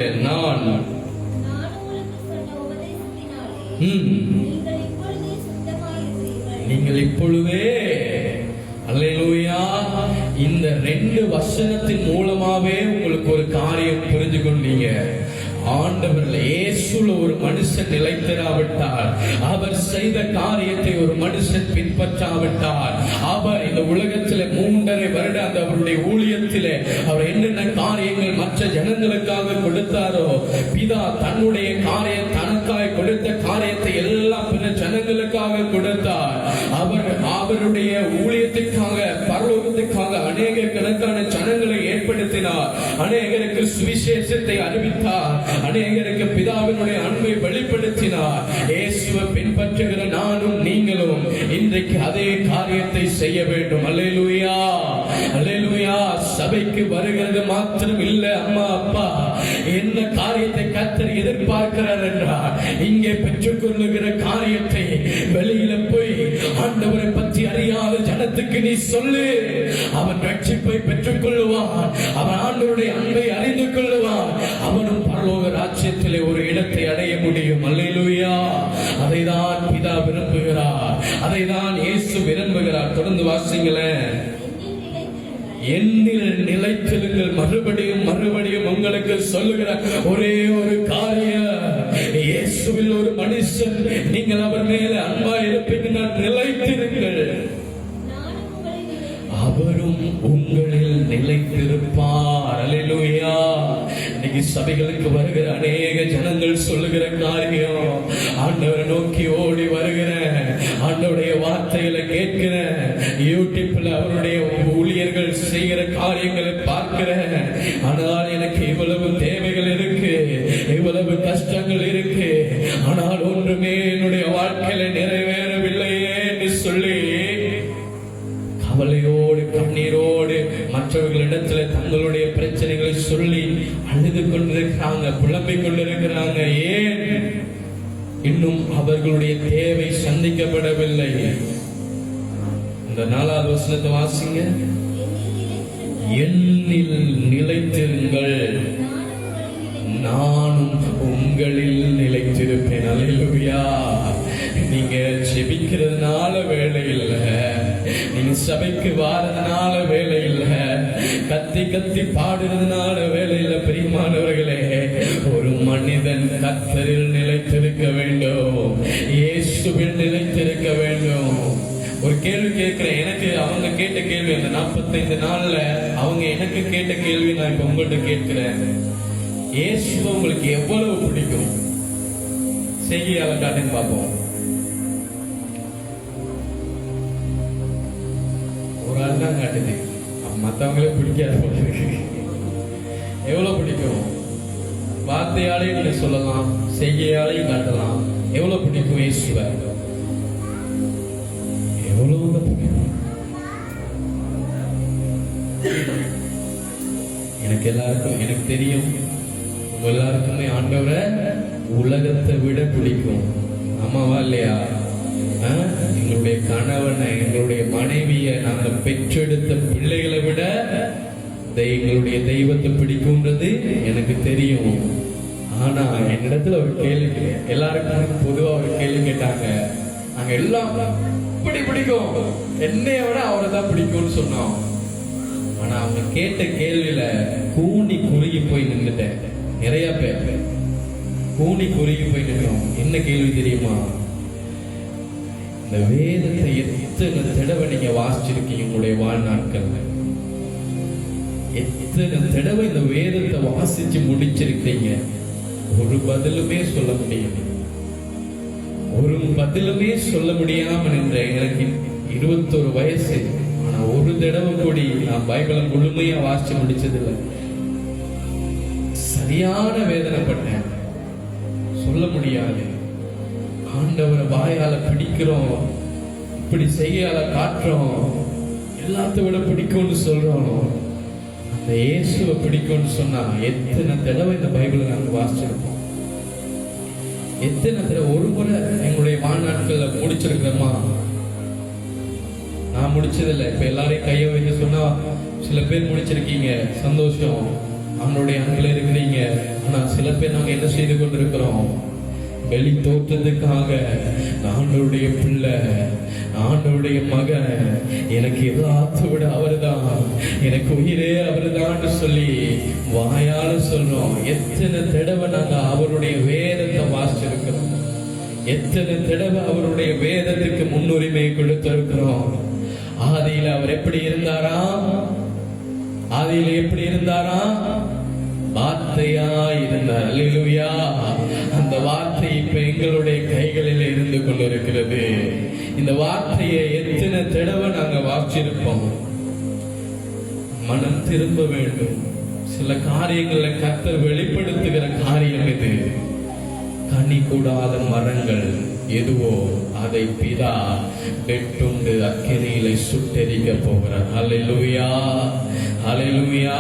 நான் நீங்கள் இப்பொழுதே அல்லேலூயா இந்த 2 வசனத்தின் மூலமாவே உங்களுக்கு ஒரு காரியம் புரிஞ்சு கொண்டீங்க. ஆண்டவர்ல இயேசுல ஒரு மனுஷன் நிலைத்திராவிட்டால், அவர் செய்த காரியத்தை ஒரு மனுஷன் பின்பற்றாவிட்டால், அவர் இந்த உலகத்திலே 3.5 வருடம் அந்த அவருடைய ஊழியத்திலே அவர் என்னென்ன காரியங்கள் மற்ற ஜனங்களுக்காக கொடுத்தாரோ, பிதா தன்னுடைய காரியம் தனக்காய் கொடுத்த காரியத்தை எல்லாம் பிற ஜனங்களுக்காக கொடுத்தார். அவருடைய ஊழியத்திற்காக பரலோகத்திற்காக அநேக கணக்கான ஜனங்களை ஏற்படுத்தினார். அநேகருக்கு சுவிசேஷத்தை அறிவித்தார். அநேகருக்கு பிதாவினுடைய அன்பை வெளிப்படுத்தினார். இயேசுவை பின்பற்றுகிற நானும் நீங்களும் இன்றைக்கு அதே காரியத்தை செய்ய வேண்டும். அல்லேலூயா, அல்லேலூயா. சபைக்கு வருகிறது மாத்திரம் இல்ல, அம்மா அப்பா என்ன காரியத்தை கர்த்தர் எதிர்பார்க்கிறார் என்றால், இங்கே பெற்றுக்கொள்ளுகிற காரியத்தை வெளியில போய் ஆண்டவரை பற்றி அறியாத ஜனத்துக்கு நீ சொல்லு. அவன் ரட்சிப்பை பெற்றுக் கொள்ளுவான். அவன் ஆண்டவருடைய அன்பை அறிந்து கொள்ளுவான். அவனும் பரலோக ராஜ்யத்திலே ஒரு இடத்தை அடைய முடியும். அல்லேலூயா. அதைதான் பிதா விரும்புகிறார். அதைதான் இயேசு விரும்புகிறார். தொடர்ந்து வாசிங்களேன். என்னில் நிலைத்திருங்கள். மறுபடியும் மறுபடியும் உங்களுக்கு சொல்லுகிற ஒரே ஒரு காரியம், இயேசுவில் ஒரு மனுஷன் நீங்கள் அவர் மேல அன்பா இருப்பீங்க, நிலைத்திருங்கள், அவரும் உங்களில் நிலைத்திருப்பார். அல்லேலூயா. இன்னைக்கு சபைகளுக்கு வருகிற அநேக ஜனங்கள் சொல்லுகிற காரியம், ஆண்டவரை நோக்கி ஓடி வருகிற, ஆண்டவருடைய வார்த்தைகளை கேட்கிற, யூடியூப்ல அவருடைய ஊழியர்கள் செய்கிற காரியங்களை பார்க்கிற, ஆனால் எனக்கு இவ்வளவு தேவைகள் இருக்கு, இவ்வளவு கஷ்டங்கள் இருக்கு, ஆனால் ஒன்றுமே என்னுடைய வாழ்க்கையில நிறைவேறவில்லையே என்று சொல்லி கவலையோடு கண்ணீரோடு மற்றவர்களிடத்துல தங்களுடைய பிரச்சனைகளை சொல்லி அழுது கொண்டிருக்கிறாங்க, புலம்பிக் கொண்டிருக்கிறாங்க. ஏன்? இன்னும் அவர்களுடைய தேவை சந்திக்கப்படவில்லை. இந்த 4வது வசனத்தை வாசிங்க. என்னில் நிலைத்திருங்கள், நானும் உங்களில் நிலைத்திருப்பேன். அல்லேலூயா. நீங்க ஜெபிக்கிறதுனால வேலை இல்ல, நீங்க சபைக்கு வாரதுனால வேலை இல்ல, கத்தி கத்தி பாடுறதுனால வேலை இல்ல. பிரியமானவர்களே, ஒரு மனிதன் கர்த்தரில் நிலைத்திருக்க வேண்டும், இயேசுவில் நிலைத்திருக்க வேண்டும். ஒரு கேள்வி கேட்கிறேன். எனக்கு அவங்க கேட்ட கேள்வி, அந்த 45 நாள்ல அவங்க எனக்கு கேட்ட கேள்வி நான் இப்ப உங்கள்கிட்ட கேட்கிறேன். இயேசுவை உங்களுக்கு எவ்வளவு பிடிக்கும்? செய்தியால காட்டுன்னு பார்ப்போம். ஒரு ஆள் தான் காட்டுது, மற்றவங்களே பிடிக்காது போல இருக்கு. எவ்வளவு பிடிக்கும்? வார்த்தையாலையும் நீங்க சொல்லலாம், செய்கையாலையும் காட்டலாம். எவ்வளவு பிடிக்கும் இயேசுவை? எவ்வளவு பிடிக்கும்? எனக்கு எல்லாருக்கும், எனக்கு தெரியும், எல்லாருக்குமே ஆண்டவரை உலகத்தை விட பிடிக்கும். ஆமாவா இல்லையா? எங்களுடைய கணவனை, எங்களுடைய மனைவியை, நாங்கள் பெற்றெடுத்த பிள்ளைகளை விட எங்களுடைய தெய்வத்தை பிடிக்கும்ன்றது எனக்கு தெரியும். ஆனா என்னிடத்துல ஒரு கேள்வி, எல்லாருக்கும் பொதுவா ஒரு கேள்வி கேட்டாங்க. நாங்க எல்லாம் இப்படி பிடிக்கும், என்னைய விட அவரை தான் பிடிக்கும்னு சொன்னோம். ஆனா அவங்க கேட்ட கேள்வியில கூனி குறுகி போய் நின்றுட்டேன். நிறைய பேர் கூனி குறுகி போய் நின்றோம். என்ன கேள்வி தெரியுமா? இந்த வேதத்தை எத்தனை தடவை நீங்க வாசிச்சிருக்கீங்க உங்களுடைய வாழ்நாட்கள்ல? எத்தனை தடவை இந்த வேதத்தை வாசிச்சு முடிச்சிருக்கீங்க? ஒரு பதிலுமே சொல்ல முடியும், ஒரு பதிலுமே சொல்ல முடியாம நின்ற எனக்கு 21 வயசு. ஆனா ஒரு தடவை கூடி நான் பைபிளை முழுமையா வாசிச்சு முடிச்சதில்லை. சரியான வேதனைப்பட்டேன், சொல்ல முடியாது. ஆண்டவரை வாயால பிடிக்கிறோம், இப்படி செய்யால காட்டுறோம், எல்லாத்த விட பிடிக்கும்னு சொல்றோம். அந்த இயேசுவை பிடிக்கும்னு சொன்னா எத்தனை தடவை இந்த பைபிளை நாங்கள் வாசிச்சிருப்போம்? எத்தனை தடவை? ஒரு முறை எங்களுடைய வாழ்நாட்கள்ல முடிச்சிருக்கிறோமா? நான் முடிச்சதில்லை. இப்ப எல்லாரையும் கையை வைக்க சொன்னா சில பேர் முடிச்சிருக்கீங்க, சந்தோஷம். அவனுடைய அன்பில் இருக்கிறீங்க. ஆனா சில பேர் நாங்க என்ன செய்து கொண்டிருக்கிறோம்? வெளி தோற்றத்துக்காக ஆண்டவருடைய பிள்ளை, ஆண்டவருடைய மகன், எனக்கு ஏதோ ஆத்து விட அவர்தான், எனக்கு உயிரே அவர்தான் சொல்லி வாயால சொல்றோம். எத்தனை தடவை நாங்க அவருடைய வேதத்தை வாசிச்சிருக்கிறோம், எத்தனை தடவை அவருடைய வேதத்துக்கு முன்னுரிமை கொடுத்திருக்கிறோம். ஆதியில அவர் எப்படி இருந்தாரா? ஆதியில எப்படி இருந்தாரா? வார்த்தையா இருந்தார். அல்லேலூயா. அந்த வார்த்தை இப்ப எங்களுடைய கைகளில் இருந்து கொண்டிருக்கிறது. இந்த வார்த்தையை எத்தனை தடவை நாங்க வாசிச்சிருப்போம். மனம் திரும்ப வேண்டும். சில காரியங்களை கர்த்தர் வெளிப்படுத்துகிற காரியம் இது. கனி கூடாத மரங்கள் எதுவோ அதை பிதா வெட்டுண்டு அக்கினியிலே சுட்டெரிக்க போகிறார். அல்லேலூயா, அல்லேலூயா.